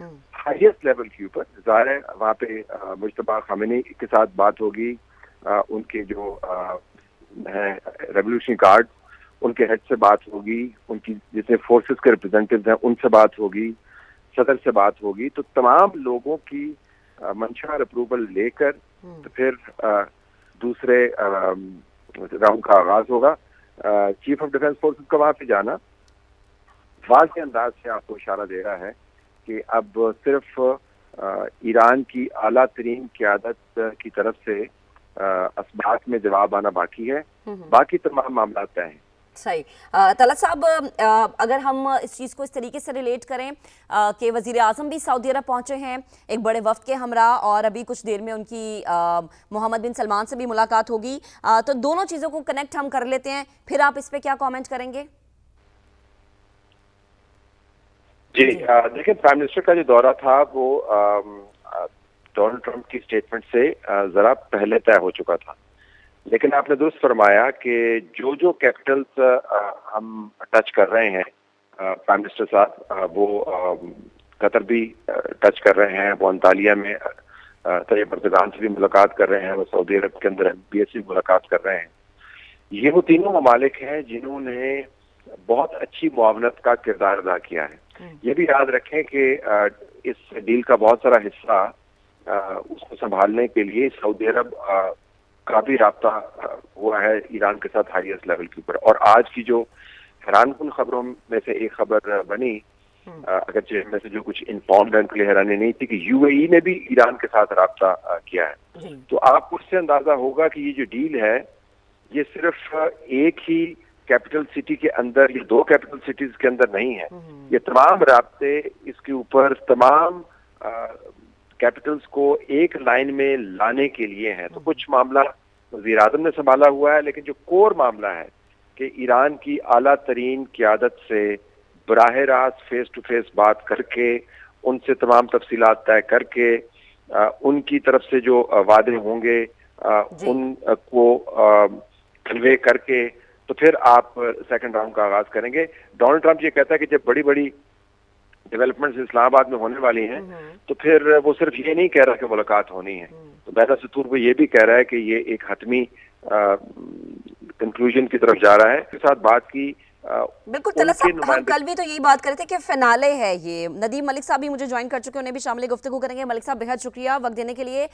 Highest level کے اوپر. ظاہر ہے وہاں پہ مجتبیٰ خامنئی کے ساتھ بات ہوگی, ان کے جو ہیں ریولیوشنری گارڈ ان کے ہیڈ سے بات ہوگی, ان کی جتنے فورسز کے ریپرزینٹیو ہیں ان سے بات ہوگی, صدر سے بات ہوگی. تو تمام لوگوں کی منشا اور اپروول لے کر تو پھر دوسرے راؤنڈ کا آغاز ہوگا. چیف آف ڈیفینس فورسز کا وہاں پہ جانا واضح انداز سے آپ کو اشارہ دے رہا ہے کہ اب صرف ایران کی اعلیٰ ترین قیادت کی طرف سے اسباق میں جواب آنا باقی ہے, باقی تمام معاملات طے ہیں. صحیح. طلعت صاحب, اگر ہم اس چیز کو اس طریقے سے ریلیٹ کریں کہ وزیر اعظم بھی سعودی عرب پہنچے ہیں ایک بڑے وفد کے ہمراہ, اور ابھی کچھ دیر میں ان کی محمد بن سلمان سے بھی ملاقات ہوگی, تو دونوں چیزوں کو کنیکٹ ہم کر لیتے ہیں, پھر آپ اس پہ کیا کامنٹ کریں گے؟ جی دیکھیں, پرائم منسٹر کا جو دورہ تھا وہ ڈونلڈ ٹرمپ کی اسٹیٹمنٹ سے ذرا پہلے طے ہو چکا تھا, لیکن آپ نے درست فرمایا کہ جو کیپٹلز ہم ٹچ کر رہے ہیں پرائم منسٹر صاحب, وہ قطر بھی ٹچ کر رہے ہیں, وہ انطالیہ میں طیب اردگان سے بھی ملاقات کر رہے ہیں, وہ سعودی عرب کے اندر MBS سے ملاقات کر رہے ہیں. یہ وہ تینوں ممالک ہیں جنہوں نے بہت اچھی معاونت کا کردار ادا کیا ہے. یہ بھی یاد رکھیں کہ اس ڈیل کا بہت سارا حصہ اس کو سنبھالنے کے لیے سعودی عرب کا بھی رابطہ ہوا ہے ایران کے ساتھ ہائیسٹ لیول کے اوپر. اور آج کی جو حیران کن خبروں میں سے ایک خبر بنی, اگرچہ میں سے جو کچھ انفارمڈ ہے ان کے لیے حیرانی نہیں تھی, کہ UAE نے بھی ایران کے ساتھ رابطہ کیا ہے. تو آپ کو اس سے اندازہ ہوگا کہ یہ جو ڈیل ہے یہ صرف ایک ہی کیپٹل سٹی کے اندر یا دو کیپٹل سٹیز کے اندر نہیں ہے, یہ تمام رابطے اس کے اوپر تمام کیپٹلز کو ایک لائن میں لانے کے لیے ہیں. تو کچھ معاملہ وزیر اعظم نے سنبھالا ہوا ہے, لیکن جو کور معاملہ ہے کہ ایران کی اعلیٰ ترین قیادت سے براہ راست فیس ٹو فیس بات کر کے, ان سے تمام تفصیلات طے کر کے, ان کی طرف سے جو وعدے ہوں گے ان کو کنوے کر کے, تو پھر آپ سیکنڈ راؤنڈ کا آغاز کریں گے. ڈونلڈ ٹرمپ یہ کہتا ہے کہ جب بڑی بڑی ڈیولپمنٹس اسلام آباد میں ہونے والی ہیں تو پھر وہ صرف یہ نہیں کہہ رہا کہ ملاقات ہونی ہے, تو بہتر ستور وہ یہ بھی کہہ رہا ہے کہ یہ ایک حتمی کنکلوژن کی طرف جا رہا ہے. اس کے ساتھ بات کی بالکل. طلعت صاحب, ہم کل بھی تو یہی بات کر رہے تھے کہ فینالے ہے یہ. ندیم ملک صاحب بھی مجھے جوائن کر چکے, انہیں بھی شامل گفتگو کریں گے. ملک صاحب بہت شکریہ وقت دینے کے لیے.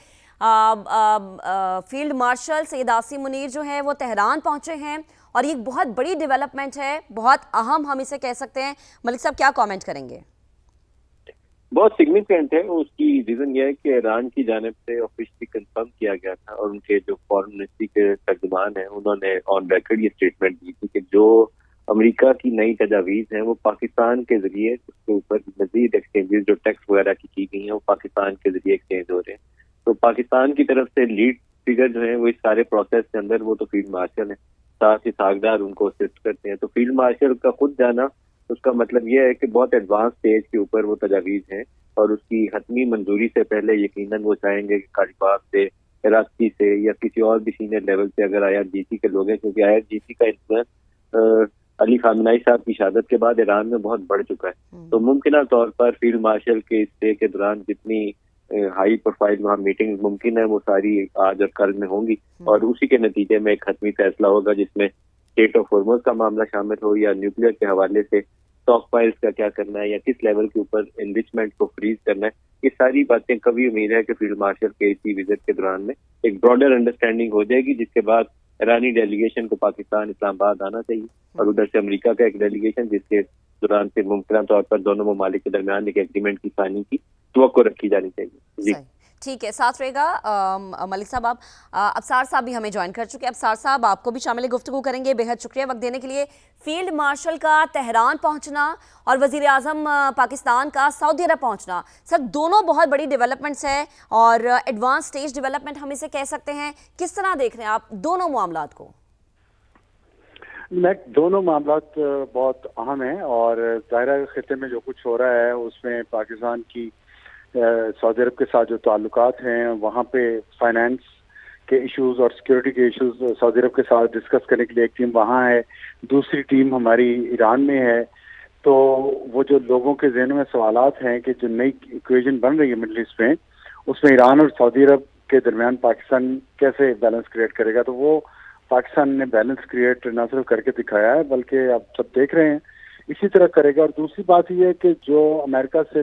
فیلڈ مارشل سید عاصم منیر جو ہیں وہ تہران پہنچے ہیں, اور یہ ایک بہت بڑی ڈیولپمنٹ ہے, بہت اہم ہم اسے کہہ سکتے ہیں. ملک صاحب کیا کامنٹ کریں گے؟ بہت سگنیفیکنٹ ہے. اس کی ریزن یہ ہے کہ ایران کی جانب سے آفیشلی کنفرم کیا گیا تھا, اور ان کے جو فارن منسٹری کے ترجمان ہیں انہوں نے آن ریکارڈ یہ اسٹیٹمنٹ دی تھی کہ جو امریکہ کی نئی تجاویز ہیں وہ پاکستان کے ذریعے اس کے اوپر مزید ایکسچینجز جو ٹیکس وغیرہ کی گئی ہیں وہ پاکستان کے ذریعے ایکسچینج ہو رہے ہیں. تو پاکستان کی طرف سے لیڈ فگر جو ہیں وہ اس سارے پروسیس کے اندر وہ تو فیلڈ مارشل ہیں, ساتھ ہی ساکھدار ان کو اسسٹ کرتے ہیں. تو فیلڈ مارشل کا خود جانا اس کا مطلب یہ ہے کہ بہت ایڈوانس اسٹیج کے اوپر وہ تجاویز ہیں, اور اس کی حتمی منظوری سے پہلے یقیناً وہ چاہیں گے کہ کالیباف سے, کراچی سے یا کسی اور بھی سینئر لیول سے اگر IRGC کے لوگ ہیں, کیونکہ IRGC کا انفلوئنس علی خامنئی صاحب کی شہادت کے بعد ایران میں بہت بڑھ چکا ہے. تو ممکنہ طور پر فیلڈ مارشل کے اسٹے کے دوران جتنی ہائی پروفائل وہاں میٹنگ ممکن ہے وہ ساری آج اور کل میں ہوں گی, اور اسی کے نتیجے میں ایک حتمی فیصلہ ہوگا جس میں اسٹیٹ آف ہارمز کا معاملہ شامل ہو, یا نیوکلیر کے حوالے سے اسٹاک فائلز کا کیا کرنا ہے, یا کس لیول کے اوپر انریچمنٹ کو فریز کرنا ہے. یہ ساری باتیں کبھی امید ہے کہ فیلڈ مارشل کے اسی وزٹ کے دوران میں ایک براڈر انڈرسٹینڈنگ ہو جائے گی, جس کے بعد ایرانی ڈیلیگیشن کو پاکستان اسلام آباد آنا چاہیے, اور ادھر سے امریکہ کا ایک ڈیلیگیشن, جس کے دوران سے ممکنہ طور پر دونوں ممالک کے درمیان ایک ایگریمنٹ کی سائننگ کی توقع رکھی جانی چاہیے. جی ٹھیک ہے, ساتھ رہے گا ملک صاحب. آپ ابصار صاحب بھی ہمیں جوائن کر چکے ہیں. ابصار صاحب آپ کو بھی شامل گفتگو کریں گے. بہت شکریہ وقت دینے کے لیے. فیلڈ مارشل کا تہران پہنچنا اور وزیر اعظم پاکستان کا سعودی عرب پہنچنا, سر دونوں بہت بڑی ڈیولپمنٹس ہیں اور ایڈوانس سٹیج ڈیولپمنٹ ہم اسے کہہ سکتے ہیں. کس طرح دیکھ رہے ہیں آپ دونوں معاملات کو؟ دونوں معاملات بہت اہم ہیں, اور ظاہرہ خطے میں جو کچھ ہو رہا ہے اس میں پاکستان کی سعودی عرب کے ساتھ جو تعلقات ہیں وہاں پہ فائنانس کے ایشوز اور سیکیورٹی کے ایشوز سعودی عرب کے ساتھ ڈسکس کرنے کے لیے ایک ٹیم وہاں ہے, دوسری ٹیم ہماری ایران میں ہے. تو وہ جو لوگوں کے ذہنوں میں سوالات ہیں کہ جو نئی ایکویژن بن رہی ہے مڈل ایسٹ میں، اس میں ایران اور سعودی عرب کے درمیان پاکستان کیسے بیلنس کریٹ کرے گا، تو وہ پاکستان نے بیلنس کریٹ نہ صرف کر کے دکھایا ہے بلکہ اب سب دیکھ رہے ہیں اسی طرح کرے گا۔ اور دوسری بات یہ ہے کہ جو امریکہ سے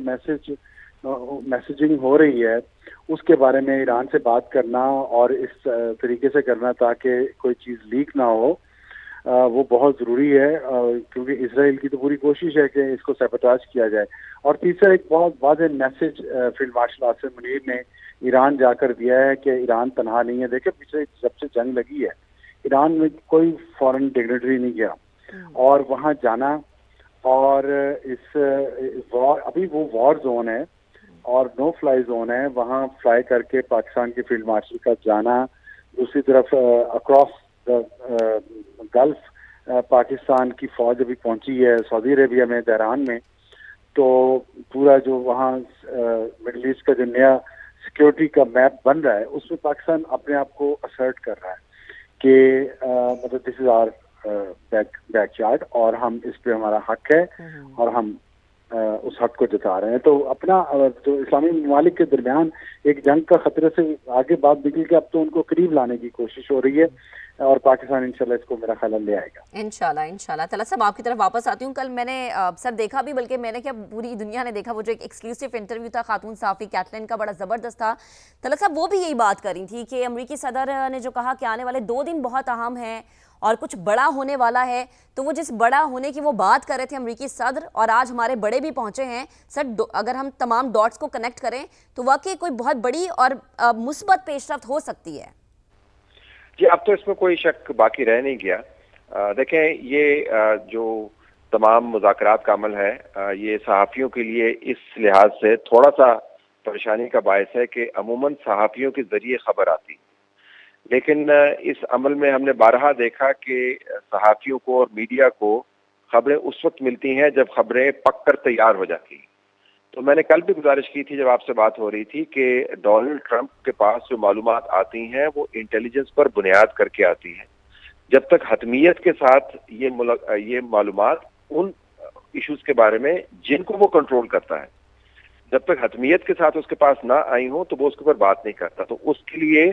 میسیجنگ ہو رہی ہے اس کے بارے میں ایران سے بات کرنا اور اس طریقے سے کرنا تاکہ کوئی چیز لیک نہ ہو، وہ بہت ضروری ہے، کیونکہ اسرائیل کی تو پوری کوشش ہے کہ اس کو سیبوٹاج کیا جائے۔ اور تیسرا ایک بہت واضح message field marshal Asim Munir نے ایران جا کر دیا ہے کہ ایران تنہا نہیں ہے۔ دیکھیں پچھلے جب سے جنگ لگی ہے ایران میں کوئی فورن ڈگنیٹری نہیں گیا، اور وہاں جانا اور اس وار، ابھی وہ وار زون ہے اور نو فلائی زون ہے، وہاں فلائی کر کے پاکستان کے فیلڈ مارشل کا جانا، دوسری طرف اکراس گلف پاکستان کی فوج ابھی پہنچی ہے سعودی عربیہ میں، تہران میں، تو پورا جو وہاں مڈل ایسٹ کا جو نیا سیکیورٹی کا میپ بن رہا ہے اس میں پاکستان اپنے آپ کو اسرٹ کر رہا ہے کہ مطلب دس از آر بیک یارڈ، اور ہم اس پہ ہمارا حق ہے اور ہم اس حق کو جتا رہے ہیں۔ تو اپنا جو اسلامی ممالک کے درمیان ایک جنگ کا خطرے سے آگے بات نکل کے اب تو ان کو قریب لانے کی کوشش ہو رہی ہے، اور پاکستان انشاءاللہ اس کو میرا خیال لے آئے گا انشاءاللہ۔ طلعت صاحب آپ کی طرف واپس آتی ہوں۔ کل میں نے سر دیکھا بھی، بلکہ میں نے کیا پوری دنیا نے دیکھا، وہ جو ایک ایکسکلوسیو انٹرویو تھا خاتون صحافی کیٹلین کا، بڑا زبردست تھا۔ طلعت صاحب وہ بھی یہی بات کر رہی تھی کہ امریکی صدر نے جو کہا کہ آنے والے 2 دن بہت اہم ہیں اور کچھ بڑا ہونے والا ہے، تو وہ جس بڑا ہونے کی وہ بات کر رہے تھے امریکی صدر، اور آج ہمارے بڑے بھی پہنچے ہیں سر، اگر ہم تمام ڈاٹس کو کنیکٹ کریں تو واقعی کوئی بہت بڑی اور مثبت پیش رفت ہو سکتی ہے۔ جی اب تو اس میں کوئی شک باقی رہ نہیں گیا۔ دیکھیں یہ جو تمام مذاکرات کا عمل ہے یہ صحافیوں کے لیے اس لحاظ سے تھوڑا سا پریشانی کا باعث ہے کہ عموماً صحافیوں کے ذریعے خبر آتی، لیکن اس عمل میں ہم نے بارہا دیکھا کہ صحافیوں کو اور میڈیا کو خبریں اس وقت ملتی ہیں جب خبریں پک کر تیار ہو جاتی ہیں۔ تو میں نے کل بھی گزارش کی تھی جب آپ سے بات ہو رہی تھی کہ ڈونلڈ ٹرمپ کے پاس جو معلومات آتی ہیں وہ انٹیلیجنس پر بنیاد کر کے آتی ہیں۔ جب تک حتمیت کے ساتھ یہ معلومات ان ایشوز کے بارے میں جن کو وہ کنٹرول کرتا ہے، جب تک حتمیت کے ساتھ اس کے پاس نہ آئی ہوں تو وہ اس کے اوپر بات نہیں کرتا۔ تو اس کے لیے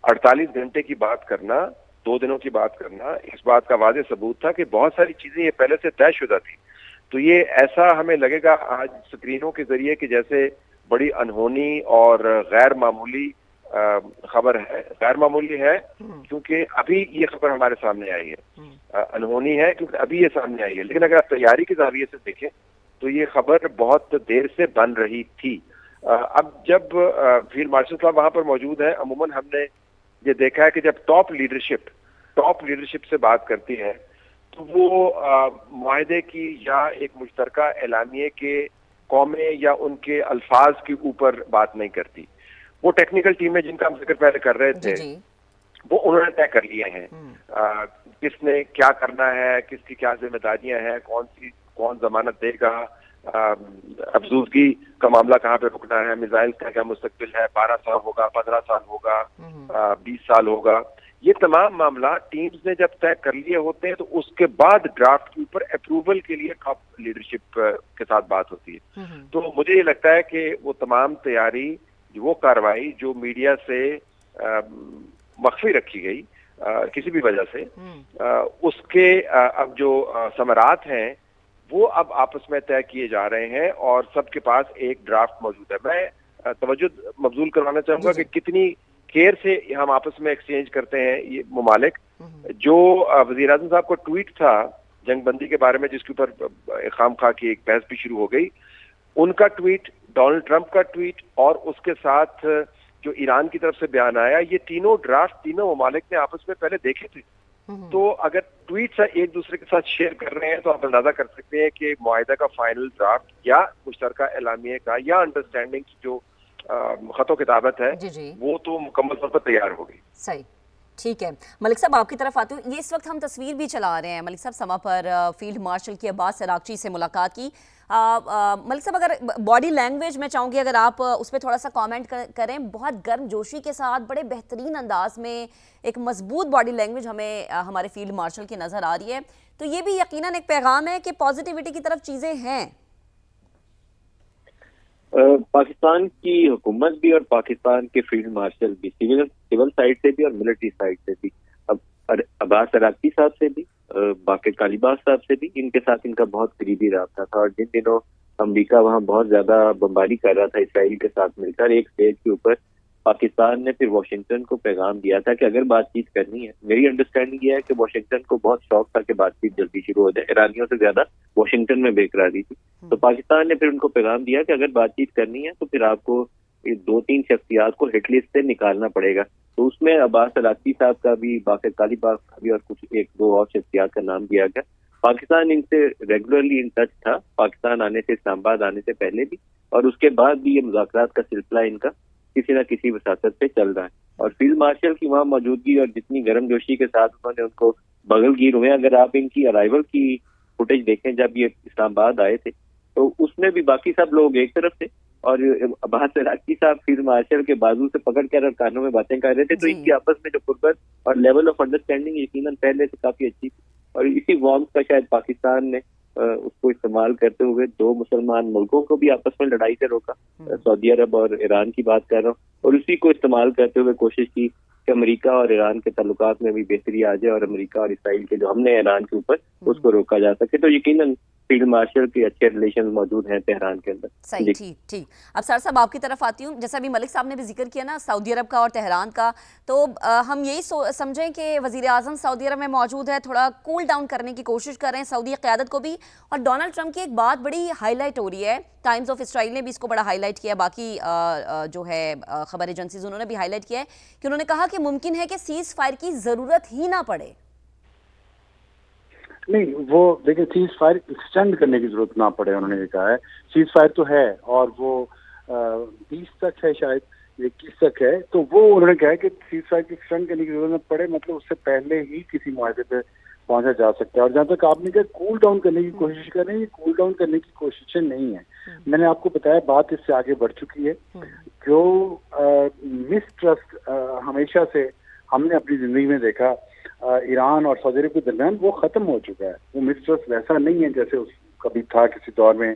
48 گھنٹے کی بات کرنا، 2 دنوں کی بات کرنا، اس بات کا واضح ثبوت تھا کہ بہت ساری چیزیں یہ پہلے سے طے شدہ تھی۔ تو یہ ایسا ہمیں لگے گا آج سکرینوں کے ذریعے کہ جیسے بڑی انہونی اور غیر معمولی خبر ہے۔ غیر معمولی ہے کیونکہ ابھی یہ خبر ہمارے سامنے آئی ہے، انہونی ہے کیونکہ ابھی یہ سامنے آئی ہے، لیکن اگر آپ تیاری کے زاویے سے دیکھیں تو یہ خبر بہت دیر سے بن رہی تھی۔ اب جب فیلڈ مارشل صاحب وہاں پر موجود ہیں، عموماً ہم نے یہ دیکھا ہے کہ جب ٹاپ لیڈرشپ سے بات کرتی ہے تو وہ معاہدے کی یا ایک مشترکہ اعلامیے کے قومیں یا ان کے الفاظ کے اوپر بات نہیں کرتی۔ وہ ٹیکنیکل ٹیمیں جن کا ہم ذکر پہلے کر رہے تھے وہ انہوں نے طے کر لیے ہیں کس نے کیا کرنا ہے، کس کی کیا ذمہ داریاں ہیں، کون ضمانت دے گا، افزودگی کا معاملہ کہاں پہ رکنا ہے، میزائل کا کیا مستقبل ہے، 12 سال ہوگا، 15 سال ہوگا، 20 سال ہوگا۔ یہ تمام معاملات ٹیمز نے جب طے کر لیے ہوتے ہیں تو اس کے بعد ڈرافٹ کے اوپر اپروول کے لیے ٹاپ لیڈرشپ کے ساتھ بات ہوتی ہے۔ تو مجھے یہ لگتا ہے کہ وہ تمام تیاری، وہ کارروائی جو میڈیا سے مخفی رکھی گئی کسی بھی وجہ سے، اس کے اب جو ثمرات ہیں وہ اب آپس میں طے کیے جا رہے ہیں اور سب کے پاس ایک ڈرافٹ موجود ہے۔ میں توجہ مبذول کروانا چاہوں گا کہ کتنی کیئر سے ہم آپس میں ایکسچینج کرتے ہیں یہ ممالک۔ جو وزیر اعظم صاحب کو ٹویٹ تھا جنگ بندی کے بارے میں جس کے اوپر خام خواہ کی ایک بحث بھی شروع ہو گئی، ان کا ٹویٹ، ڈونلڈ ٹرمپ کا ٹویٹ اور اس کے ساتھ جو ایران کی طرف سے بیان آیا، یہ تینوں ڈرافٹ تینوں ممالک نے آپس میں پہلے دیکھے تھے۔ تو اگر ٹویٹس ایک دوسرے کے ساتھ شیئر کر رہے ہیں تو آپ اندازہ کر سکتے ہیں کہ معاہدہ کا فائنل ڈرافٹ یا مشترکہ اعلامیے کا یا انڈرسٹینڈنگ جو خط و کتابت ہے وہ تو مکمل طور پر تیار ہوگی۔ صحیح ٹھیک ہے ملک صاحب آپ کی طرف آتے ہوں. یہ اس وقت ہم تصویر بھی چلا رہے ہیں ملک صاحب سما پر فیلڈ مارشل کی عباس عراقچی سے ملاقات کی. ملک صاحب اگر باڈی لینگویج میں چاہوں گی اگر آپ اس پہ تھوڑا سا کامنٹ کریں, بہت گرم جوشی کے ساتھ بڑے بہترین انداز میں ایک مضبوط باڈی لینگویج ہمیں ہمارے فیلڈ مارشل کی نظر آ رہی ہے, تو یہ بھی یقیناً ایک پیغام ہے کہ پازیٹیوٹی کی طرف چیزیں ہیں. پاکستان کی حکومت بھی اور پاکستان کے فیلڈ مارشل بھی سول سائڈ سے بھی اور ملٹری سائڈ سے بھی, اب عباس عراقچی صاحب سے بھی, باقر کالیباف صاحب سے بھی, ان کے ساتھ ان کا بہت قریبی رابطہ تھا. اور جن دنوں امریکہ وہاں بہت زیادہ بمباری کر رہا تھا اسرائیل کے ساتھ مل کر, ایک اسٹیج کے اوپر پاکستان نے پھر واشنگٹن کو پیغام دیا تھا کہ اگر بات چیت کرنی ہے, میری انڈرسٹینڈنگ یہ ہے کہ واشنگٹن کو بہت شوق تھا کہ بات چیت جلدی شروع ہو جائے, ایرانیوں سے زیادہ واشنگٹن میں بے قراری تھی, تو پاکستان نے پھر ان کو پیغام دیا کہ اگر بات چیت کرنی ہے تو پھر آپ کو 2-3 شخصیات کو ہٹ لسٹ سے نکالنا پڑے گا. تو اس میں عباس عراقچی صاحب کا بھی, باقر کالیباف کا بھی اور کچھ 1-2 اور شخصیات کا نام دیا گیا. پاکستان ان سے ریگولرلی ان ٹچ تھا, پاکستان آنے سے, اسلام آباد آنے سے پہلے بھی, اور اس کے بعد بھی یہ مذاکرات کا سلسلہ ان کا کسی نہ کسی وساطت پہ چل رہا ہے. اور فیلڈ مارشل کی وہاں موجودگی اور جتنی گرم جوشی کے ساتھ انہوں نے ان کو بغل گیر ہوئے, اگر آپ ان کی ارائیول کی فوٹیج دیکھیں جب یہ اسلام آباد آئے تھے تو اس میں بھی باقی سب لوگ ایک طرف تھے اور عباس عراقچی صاحب فیلڈ مارشل کے بازو سے پکڑ کر اور کانوں میں باتیں کر رہے تھے. تو ان کی آپس میں جو قربت اور لیول آف انڈرسٹینڈنگ یقیناً پہلے سے کافی اچھی تھی, اور اسی وارمتھ کا شاید پاکستان نے اس کو استعمال کرتے ہوئے 2 مسلمان ملکوں کو بھی آپس میں لڑائی سے روکا, سعودی عرب اور ایران کی بات کر رہا ہوں, اور اسی کو استعمال کرتے ہوئے کوشش کی کہ امریکہ اور ایران کے تعلقات میں بھی بہتری آ جائے اور امریکہ اور اسرائیل کے جو ہم نے ایران کے اوپر اس کو روکا جا سکے. تو یقیناً فیلڈ مارشل کے اچھے ریلیشن موجود ہیں تہران کے اندر. صحیح, ٹھیک. اب سر صاحب آپ کی طرف آتی ہوں, جیسا بھی ملک صاحب نے بھی ذکر کیا نا سعودی عرب کا اور تہران کا, تو ہم یہی سمجھیں کہ وزیر اعظم سعودی عرب میں موجود ہے, تھوڑا کول ڈاؤن کرنے کی کوشش کر رہے ہیں سعودی قیادت کو بھی, اور ڈونلڈ ٹرمپ کی ایک بات بڑی ہائی لائٹ ہو رہی ہے, ٹائمز آف اسرائیل نے بھی اس کو بڑا ہائی لائٹ کیا, باقی جو ہے خبر ایجنسیز انہوں نے بھی ہائی لائٹ کیا ہے کہ انہوں نے کہا کہ ممکن ہے کہ سیز فائر کی ضرورت ہی نہ پڑے. نہیں, وہ دیکھیں سیز فائر ایکسٹینڈ کرنے کی ضرورت نہ پڑے, انہوں نے یہ کہا ہے. سیز فائر تو ہے اور وہ 20 تک ہے, شاید 21 تک ہے, تو وہ انہوں نے کہا ہے کہ سیز فائر کی ایکسٹینڈ کرنے کی ضرورت نہ پڑے, مطلب اس سے پہلے ہی کسی معاہدے پہ پہنچا جا سکتا ہے. اور جہاں تک آپ نے کہا کول ڈاؤن کرنے کی کوشش کر رہے ہیں, یہ کول ڈاؤن کرنے کی کوششیں نہیں ہیں. میں نے آپ کو بتایا بات اس سے آگے بڑھ چکی ہے. جو مسٹرسٹ ہمیشہ سے ہم نے اپنی زندگی میں دیکھا ایران اور سعودی عرب کے درمیان, وہ ختم ہو چکا ہے. وہ مسٹرسٹ ویسا نہیں ہے جیسے کبھی تھا کسی دور میں.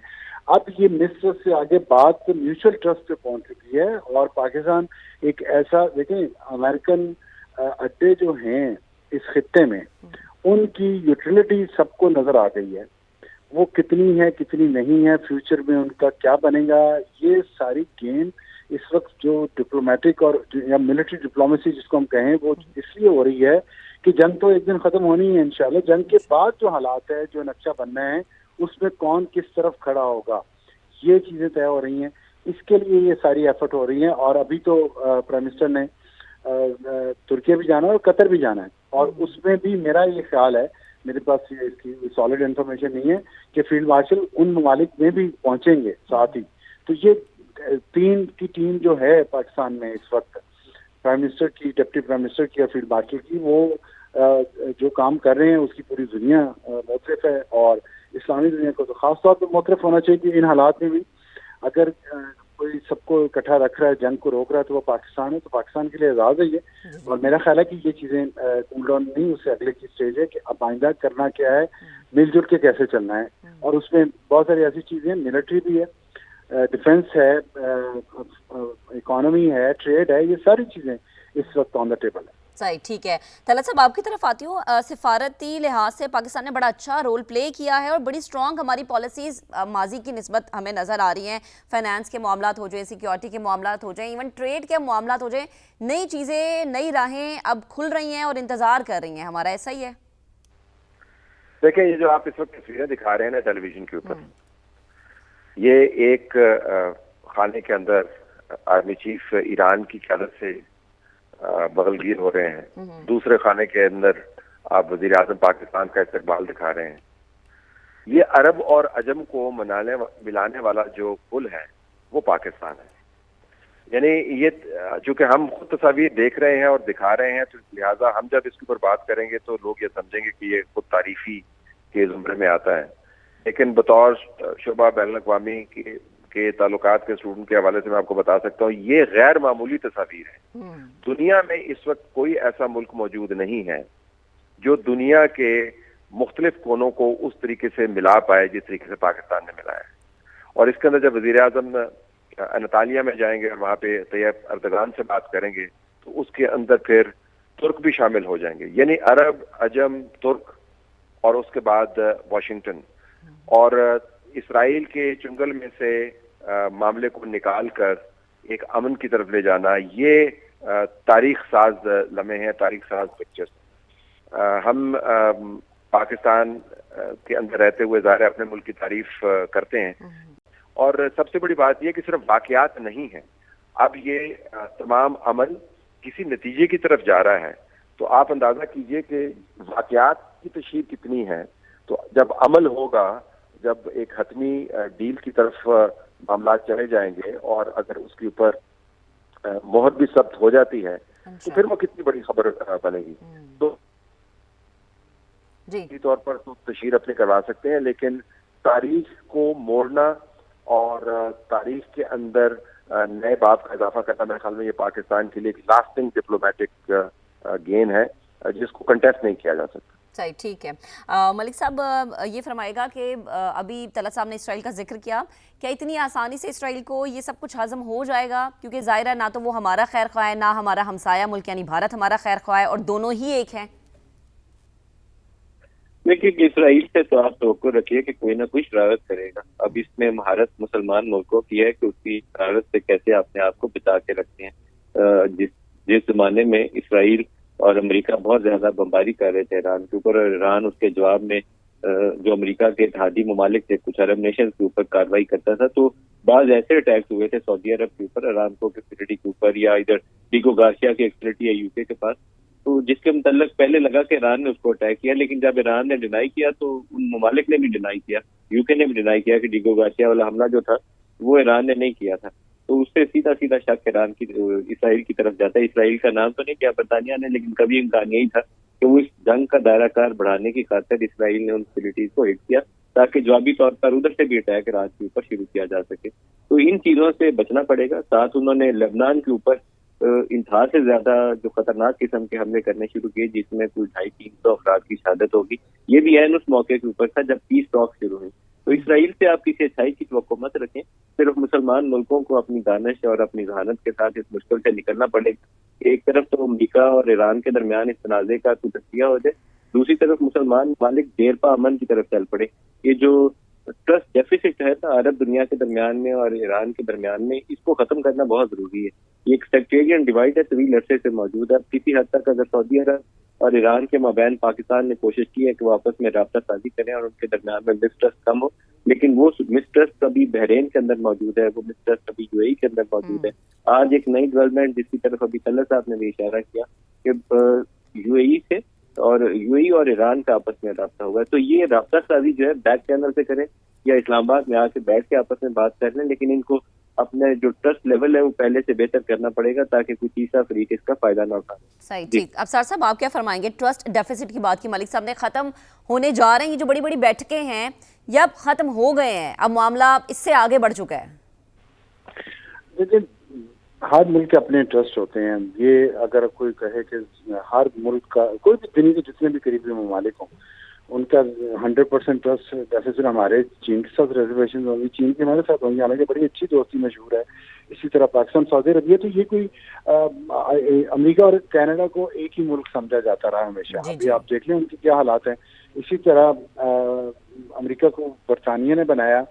اب یہ مسٹرسٹ سے آگے بات میوچل ٹرسٹ پہ پہنچ چکی ہے, اور پاکستان ایک ایسا, دیکھیں امریکن اڈے جو ہیں اس خطے میں, ان کی یوٹیلٹی سب کو نظر آ گئی ہے. وہ کتنی ہے کتنی نہیں ہے, فیوچر میں ان کا کیا بنے گا, یہ ساری گیم اس وقت جو ڈپلومیٹک اور یا ملٹری ڈپلومیسی جس کو ہم کہیں, وہ اس لیے ہو رہی ہے کہ جنگ تو ایک دن ختم ہونی ہے انشاءاللہ. جنگ کے بعد جو حالات ہے, جو نقشہ بننا ہے, اس میں کون کس طرف کھڑا ہوگا, یہ چیزیں طے ہو رہی ہیں. اس کے لیے یہ ساری ایفرٹ ہو رہی ہیں. اور ابھی تو پرائم منسٹر نے ترکیہ بھی جانا ہے اور قطر بھی جانا ہے, اور اس میں بھی میرا یہ خیال ہے, میرے پاس اس کی سالڈ انفارمیشن نہیں ہے, کہ فیلڈ مارشل ان ممالک میں بھی پہنچیں گے ساتھ ہی. تو یہ 3 کی ٹیم جو ہے پاکستان میں اس وقت, پرائم منسٹر کی, ڈپٹی پرائم منسٹر کی اور فیلڈ مارشل کی, وہ جو کام کر رہے ہیں اس کی پوری دنیا موقف ہے, اور اسلامی دنیا کو تو خاص طور پہ موقف ہونا چاہیے کہ ان حالات میں بھی اگر کوئی سب کو اکٹھا رکھ رہا ہے, جنگ کو روک رہا ہے, تو وہ پاکستان ہے. تو پاکستان کے لیے اعزاز ہے یہ, اور میرا خیال ہے کہ یہ چیزیں کول ڈاؤن نہیں, اس سے اگلے کی اسٹیج ہے کہ اب آئندہ کرنا کیا ہے, مل جل کے کیسے چلنا ہے. اور اس میں بہت ساری ایسی چیزیں, ملٹری بھی ہے, ڈیفنس ہے, اکانومی ہے, ٹریڈ ہے, یہ ساری چیزیں اس وقت آن دا ٹیبل ہے. صحیح, ٹھیک ہے. طلعت صاحب آپ کی طرف آتی ہوں, سفارتی لحاظ سے پاکستان نے بڑا اچھا رول پلے کیا ہے, اور بڑی سٹرونگ ہماری پالیسیز ماضی کی نسبت ہمیں نظر آ رہی ہیں. فائنانس کے معاملات ہو جائیں, سیکیورٹی کے معاملات ہو جائیں, ایون ٹریڈ کے معاملات ہو جائیں, نئی چیزیں, نئی راہیں اب کھل رہی ہیں اور انتظار کر رہی ہیں ہمارا, ایسا ہی ہے؟ دیکھیں, یہ جو آپ اس وقت تصویریں دکھا رہے ہیں نا ٹیلی ویژن کے اوپر, یہ ایک خانے کے اندر آرمی چیف ایران کی قیادت سے بغل گیر ہو رہے ہیں. دوسرے خانے کے اندر آپ وزیر اعظم پاکستان کا استقبال دکھا رہے ہیں. یہ عرب اور عجم کو ملانے والا جو پل ہے وہ پاکستان ہے. یعنی یہ چونکہ ہم خود تصاویر دیکھ رہے ہیں اور دکھا رہے ہیں تو لہٰذا ہم جب اس کے اوپر بات کریں گے تو لوگ یہ سمجھیں گے کہ یہ خود تعریفی کے زمرے میں آتا ہے، لیکن بطور شعبہ بین الاقوامی کے تعلقات کے اسٹوڈنٹ کے حوالے سے میں آپ کو بتا سکتا ہوں یہ غیر معمولی تصاویر ہیں۔ دنیا میں اس وقت کوئی ایسا ملک موجود نہیں ہے جو دنیا کے مختلف کونوں کو اس طریقے سے ملا پائے جس طریقے سے پاکستان نے ملا ہے۔ اور اس کے اندر جب وزیر اعظم انطالیہ میں جائیں گے اور وہاں پہ طیب اردگان سے بات کریں گے تو اس کے اندر پھر ترک بھی شامل ہو جائیں گے، یعنی عرب، عجم، ترک، اور اس کے بعد واشنگٹن، اور اسرائیل کے چنگل میں سے معاملے کو نکال کر ایک امن کی طرف لے جانا، یہ تاریخ ساز لمحے ہیں، تاریخ ساز پکچرز۔ ہم پاکستان کے اندر رہتے ہوئے ظاہر اپنے ملک کی تعریف کرتے ہیں، اور سب سے بڑی بات یہ کہ صرف واقعات نہیں ہیں، اب یہ تمام عمل کسی نتیجے کی طرف جا رہا ہے، تو آپ اندازہ کیجئے کہ واقعات کی تشہیر کتنی ہے۔ تو جب عمل ہوگا، جب ایک حتمی ڈیل کی طرف معاملات چلے جائیں گے اور اگر اس کے اوپر مہر بھی ثبت ہو جاتی ہے تو پھر وہ کتنی بڑی خبر بنے گی۔ تو جی طور پر تو تشہیر اپنے کروا سکتے ہیں، لیکن تاریخ کو موڑنا اور تاریخ کے اندر نئے باب کا اضافہ کرنا میرے خیال میں یہ پاکستان کے لیے ایک لاسٹنگ ڈپلومیٹک گین ہے جس کو کنٹیسٹ نہیں کیا جا سکتا۔ صحیح، ٹھیک ہے۔ ملک صاحب یہ فرمائے گا کہ ابھی طلعت صاحب نے اسرائیل کا ذکر کیا، کیا اتنی آسانی سے اسرائیل کو یہ سب کچھ ہضم ہو جائے گا؟ کیونکہ ظاہر ہے نہ تو وہ ہمارا خیر خواہ ہے، نہ ہمارا ہمسایہ ملک یعنی بھارت ہمارا خیر خواہ ہے، اور دونوں ہی ایک ہیں۔ دیکھیے اسرائیل سے تو آپ توقع رکھیے کہ کوئی نہ کوئی شرارت کرے گا۔ اب اس میں مہارت مسلمان ملکوں کی ہے کہ اس کی شرارت سے کیسے اپنے آپ کو بچا کے رکھتے ہیں۔ جس زمانے میں اسرائیل اور امریکہ بہت زیادہ بمباری کر رہے تھے ایران کے اوپر، اور ایران اس کے جواب میں جو امریکہ کے اتحادی ممالک تھے کچھ عرب نیشنز کے اوپر کارروائی کرتا تھا، تو بعض ایسے اٹیکس ہوئے تھے سعودی عرب کے اوپر، ارامکو کی فیسلٹی کے اوپر، یا ادھر ڈیگو گارسیا کی ایک فیسلٹی ہے یو کے پاس، تو جس کے متعلق پہلے لگا کہ ایران نے اس کو اٹیک کیا، لیکن جب ایران نے ڈینائی کیا تو ان ممالک نے بھی ڈینائی کیا، یو کے نے بھی ڈینائی کیا کہ ڈیگو گارسیا والا حملہ جو تھا وہ ایران نے نہیں کیا تھا۔ تو اس سے سیدھا شک ایران کی اسرائیل کی طرف جاتا ہے۔ اسرائیل کا نام تو نہیں کیا برطانیہ نے، لیکن کبھی امکان یہی تھا کہ وہ اس جنگ کا دائرہ کار بڑھانے کی خاطر اسرائیل نے ان فیسلٹیز کو ہٹ کیا تاکہ جوابی طور پر ادھر سے بھی اٹیک ایران کے اوپر شروع کیا جا سکے۔ تو ان چیزوں سے بچنا پڑے گا۔ ساتھ انہوں نے لبنان کے اوپر انتہا سے زیادہ جو خطرناک قسم کے حملے کرنے شروع کیے، جس میں کوئی 250-300 افراد کی شہادت ہوگی۔ یہ بھی عین اس موقع کے اوپر تھا جب پیس ٹاک شروع ہوئی۔ تو اسرائیل سے آپ کسی اچھائی کی توقع مت رکھیں، صرف مسلمان ملکوں کو اپنی دانش اور اپنی ذہانت کے ساتھ اس مشکل سے نکلنا پڑے گا۔ ایک طرف تو امریکہ اور ایران کے درمیان اس تنازع کا کوئی تجزیہ ہو جائے، دوسری طرف مسلمان ممالک دیر پا امن کی طرف چل پڑے۔ یہ جو ٹرسٹ ڈیفیسٹ ہے نا عرب دنیا کے درمیان میں اور ایران کے درمیان میں، اس کو ختم کرنا بہت ضروری ہے۔ یہ ایک سیکٹیرین ڈیوائڈ ہے، طویل عرصے سے موجود ہے۔ کسی حد تک اگر سعودی عرب اور ایران کے مابین پاکستان نے کوشش کی ہے کہ وہ آپس میں رابطہ سازی کریں اور ان کے درمیان میں مسٹرسٹ کم ہو، لیکن وہ مسٹرسٹ کبھی بحرین کے اندر موجود ہے، وہ مسٹرسٹ کبھی یو اے ای کے اندر موجود ہے۔ آج ایک نئی ڈیولپمنٹ جس کی طرف ابھی طلعت صاحب نے بھی اشارہ کیا کہ یو اے ای سے اور یو اے ای اور ایران کا آپس میں رابطہ ہوگا، تو یہ رابطہ سازی جو ہے بیک چینل سے کریں یا اسلام آباد میں آ کے بیٹھ کے آپس میں بات کر لیں، لیکن ان کو اپنے جو ٹرسٹ لیول ہے وہ پہلے سے بہتر کرنا پڑے گا تاکہ کوئی تیسرا فریق اس کا فائدہ نہ اٹھائے۔ صحیح، ٹھیک۔ اب سر صاحب آپ کیا فرمائیں گے؟ ٹرسٹ ڈیفیسٹ کی بات کی ملک صاحب نے، ختم ہونے جا رہے ہیں یہ جو بڑی بڑی بیٹھکیں ہیں، یہ اب ختم ہو گئے ہیں، اب معاملہ اس سے آگے بڑھ چکا ہے؟ لیکن ہر ملک کے اپنے ٹرسٹ ہوتے ہیں۔ یہ اگر کوئی کہے کہ ہر ملک کا، کوئی بھی دنیا کے جتنے بھی قریبی ممالک ہوں، ان کا 100% ٹرسٹ ڈیفیسٹ ہمارے چین کے ساتھ ریزرویشن ہوں گی، چین کی ہمارے ساتھ ہوں گی، حالانکہ بڑی اچھی دوستی مشہور ہے۔ اسی طرح پاکستان، سعودی عربیہ، تو یہ کوئی امریکہ اور کینیڈا کو ایک ہی ملک سمجھا جاتا رہا ہمیشہ۔ ابھی آپ دیکھ لیں ان کے کیا حالات ہیں۔ اسی طرح امریکہ کو برطانیہ نے بنایا،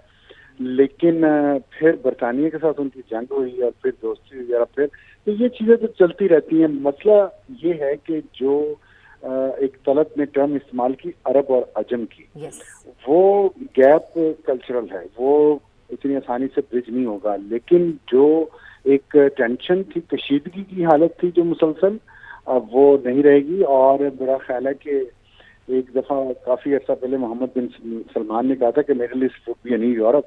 لیکن پھر برطانیہ کے ساتھ ان کی جنگ ہوئی اور پھر دوستی ہوئی، اور پھر تو یہ چیزیں تو چلتی رہتی ہیں۔ مسئلہ یہ ہے کہ جو ایک طلعت نے ٹرم استعمال کی عرب اور عجم کی، وہ گیپ کلچرل ہے، وہ اتنی آسانی سے برج نہیں ہوگا، لیکن جو ایک ٹینشن تھی، کشیدگی کی حالت تھی جو مسلسل، وہ نہیں رہے گی۔ اور میرا خیال ہے کہ ایک دفعہ کافی عرصہ پہلے محمد بن سلمان نے کہا تھا کہ Middle East would be a new Europe,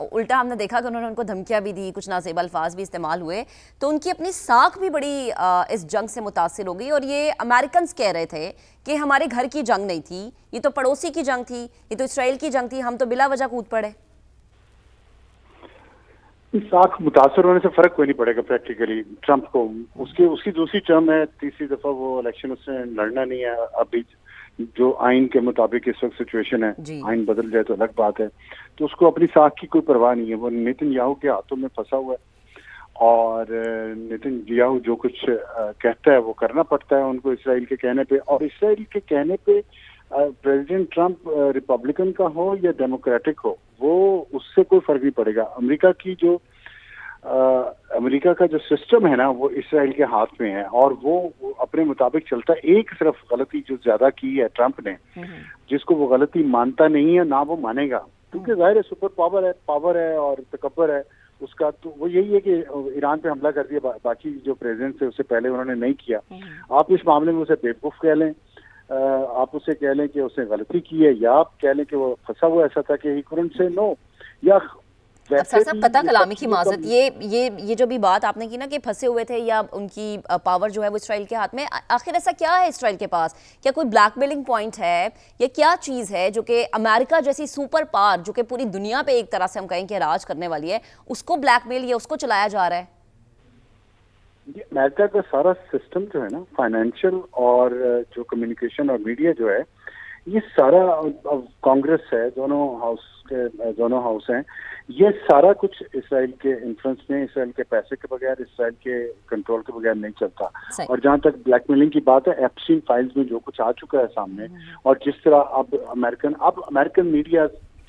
الٹا ہم نے دیکھا کہ انہوں نے ان کو دھمکیاں بھی دی, کچھ نازیب الفاظ بھی استعمال ہوئے, تو ان کی اپنی ساکھ بھی بڑی اس جنگ سے متاثر ہو گئی. اور یہ امریکنز کہہ رہے تھے کہ ہمارے گھر کی جنگ نہیں تھی, یہ تو پڑوسی کی جنگ تھی, یہ تو اسرائیل کی جنگ تھی, ہم تو بلا وجہ کود پڑے. ساکھ متاثر ہونے سے فرق کوئی نہیں پڑے گا پریکٹیکلی ٹرمپ کو. اس کی دوسری ٹرم ہے, تیسری دفعہ وہ الیکشن اس نے لڑنا نہیں ہے. ابھی جو آئین کے مطابق اس وقت سچویشن ہے, آئین بدل جائے تو الگ بات ہے, تو اس کو اپنی ساکھ کی کوئی پرواہ نہیں ہے. وہ نیتن یاہو کے ہاتھوں میں پھنسا ہوا ہے, اور نیتن یاہو جو کچھ کہتا ہے وہ کرنا پڑتا ہے ان کو اسرائیل کے کہنے پہ. اور اسرائیل کے کہنے پہ پریزیڈنٹ ٹرمپ ریپبلکن کا ہو یا ڈیموکریٹک ہو, وہ اس سے کوئی فرق نہیں پڑے گا. امریکہ کا جو سسٹم ہے نا وہ اسرائیل کے ہاتھ میں ہے, اور وہ اپنے مطابق چلتا ہے. ایک صرف غلطی جو زیادہ کی ہے ٹرمپ نے, جس کو وہ غلطی مانتا نہیں ہے نہ وہ مانے گا, کیونکہ ظاہر ہے سپر پاور ہے اور تکبر ہے اس کا, تو وہ یہی ہے کہ ایران پہ حملہ کر دیا. باقی جو پریزیڈنٹ تھے اس سے پہلے انہوں نے نہیں کیا. آپ اس معاملے میں اسے بیوقوف کہہ لیں, آپ اسے کہہ لیں کہ اس نے غلطی کی ہے, یا آپ کہہ لیں کہ وہ پھنسا ہوا ایسا تھا کہ ہی couldn't say no. یا افسر صاحب قطع کلامی کی معذرت, یہ جو بھی بات آپ نے کی نا کہ پھنسے ہوئے تھے یا ان کی پاور جو ہے وہ اسرائیل کے ہاتھ میں, آخر ایسا کیا ہے اسرائیل کے پاس؟ کیا کوئی بلیک میلنگ پوائنٹ ہے یا کیا چیز ہے جو کہ امریکہ جیسی سپر پاور جو کہ پوری دنیا پہ ایک طرح سے ہم کہیں کہ راج کرنے والی ہے, اس کو بلیک میل یا اس کو چلایا جا رہا ہے؟ امریکہ کا سارا سسٹم جو ہے نا, فائنینشیل اور جو کمیونیکیشن اور میڈیا جو ہے, یہ سارا کانگریس ہے, دونوں ہاؤس ہیں, یہ سارا کچھ اسرائیل کے انفلوئنس میں, اسرائیل کے پیسے کے بغیر, اسرائیل کے کنٹرول کے بغیر نہیں چلتا. اور جہاں تک بلیک میلنگ کی بات ہے, ایپسٹین فائلز میں جو کچھ آ چکا ہے سامنے, اور جس طرح اب امریکن میڈیا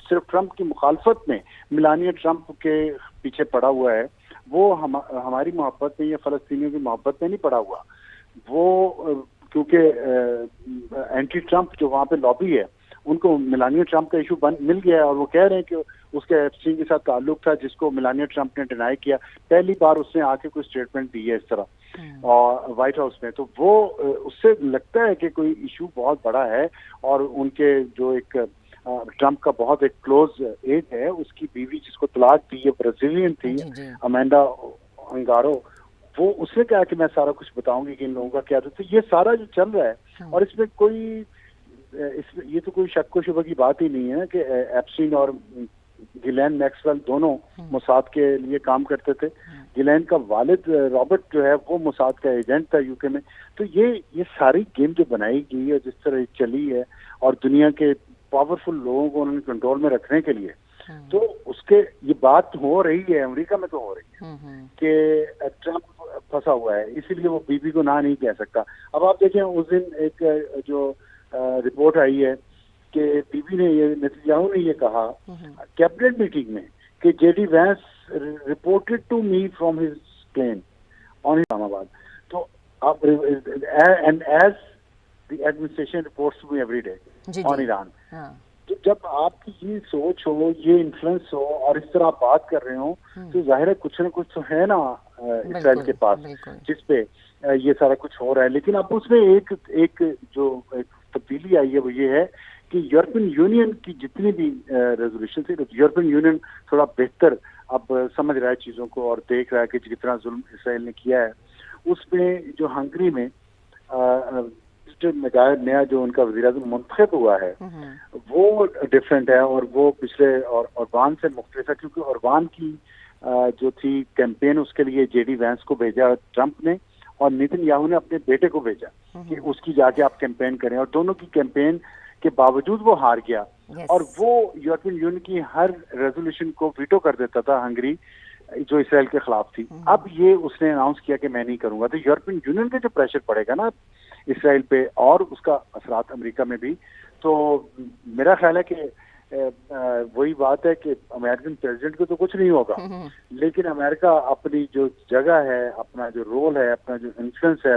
صرف ٹرمپ کی مخالفت میں ملانیہ ٹرمپ کے پیچھے پڑا ہوا ہے, وہ ہماری محبت میں یا فلسطینیوں کی محبت میں نہیں پڑا ہوا. وہ کیونکہ اینٹی ٹرمپ جو وہاں پہ لابی ہے ان کو ملانیہ ٹرمپ کا ایشو مل گیا ہے, اور وہ کہہ رہے ہیں کہ اس کے ایپسٹین کے ساتھ تعلق تھا جس کو ملانیہ ٹرمپ نے ڈینائی کیا. پہلی بار اس نے آ کے کوئی اسٹیٹمنٹ دی ہے اس طرح اور وائٹ ہاؤس میں, تو وہ اس سے لگتا ہے کہ کوئی ایشو بہت بڑا ہے. اور ان کے جو ایک ٹرمپ کا بہت ایک کلوز ایج ہے, اس کی بیوی جس کو طلاق دی ہے برازیلین تھی, امینڈا انگارو, وہ اس نے کہا کہ میں سارا کچھ بتاؤں گی کہ ان لوگوں کا کیا تھا. تو یہ سارا جو چل رہا ہے, اور اس میں یہ تو کوئی شک و شبہ کی بات ہی نہیں ہے کہ ایپسٹین اور گلین میکسویل دونوں موساد کے لیے کام کرتے تھے. گلین کا والد رابرٹ جو ہے وہ موساد کا ایجنٹ تھا یو کے میں. تو یہ ساری گیم جو بنائی گئی ہے, جس طرح چلی ہے, اور دنیا کے پاورفل لوگوں کو انہوں نے کنٹرول میں رکھنے کے لیے, تو اس کے یہ بات ہو رہی ہے امریکہ میں, تو ہو رہی ہے کہ ٹرمپ پھنسا ہوا ہے, اسی لیے وہ بی بی کو نہ نہیں کہہ سکتا. اب آپ دیکھیں اس دن ایک جو رپورٹ آئی ہے کہ بی بی نے نیتنیاہو نے یہ کہا کیبنٹ میٹنگ میں کہ J D Vance reported to me from his plane on Islamabad. تو اب and as the administration reports to me every day on Iran. تو جب آپ کی یہ سوچ ہو, یہ انفلوئنس ہو, اور اس طرح آپ بات کر رہے ہوں, تو ظاہر ہے کچھ نہ کچھ تو ہے نا اسرائیل کے پاس جس پہ یہ سارا کچھ ہو رہا ہے. لیکن اب اس میں ایک تبدیلی آئی ہے, وہ یہ ہے کہ یورپین یونین کی جتنی بھی ریزولوشن تھی, یورپین یونین تھوڑا بہتر اب سمجھ رہا ہے چیزوں کو, اور دیکھ رہا ہے کہ کتنا ظلم اسرائیل نے کیا ہے. اس میں جو ہنگری میں نیا جو ان کا وزیراعظم منتخب ہوا ہے وہ ڈفرینٹ ہے, اور وہ پچھلے اوربان سے مختلف ہے, کیونکہ اوربان کی جو تھی کیمپین, اس کے لیے جے ڈی وینس کو بھیجا ٹرمپ نے, اور نیتن یاہو نے اپنے بیٹے کو بھیجا کہ اس کی جا کے آپ کیمپین کریں. اور دونوں کی کیمپین کے باوجود وہ ہار گیا, اور وہ یورپین یونین کی ہر ریزولوشن کو ویٹو کر دیتا تھا ہنگری, جو اسرائیل کے خلاف تھی. اب یہ اس نے اناؤنس کیا کہ میں نہیں کروں گا. تو یورپین یونین کا جو پریشر پڑے گا نا اسرائیل پہ, اور اس کا اثرات امریکہ میں بھی, تو میرا خیال ہے کہ وہی بات ہے کہ امریکن پریزیڈنٹ کو تو کچھ نہیں ہوگا, لیکن امریکہ اپنی جو جگہ ہے, اپنا جو رول ہے, اپنا جو انفلوئنس ہے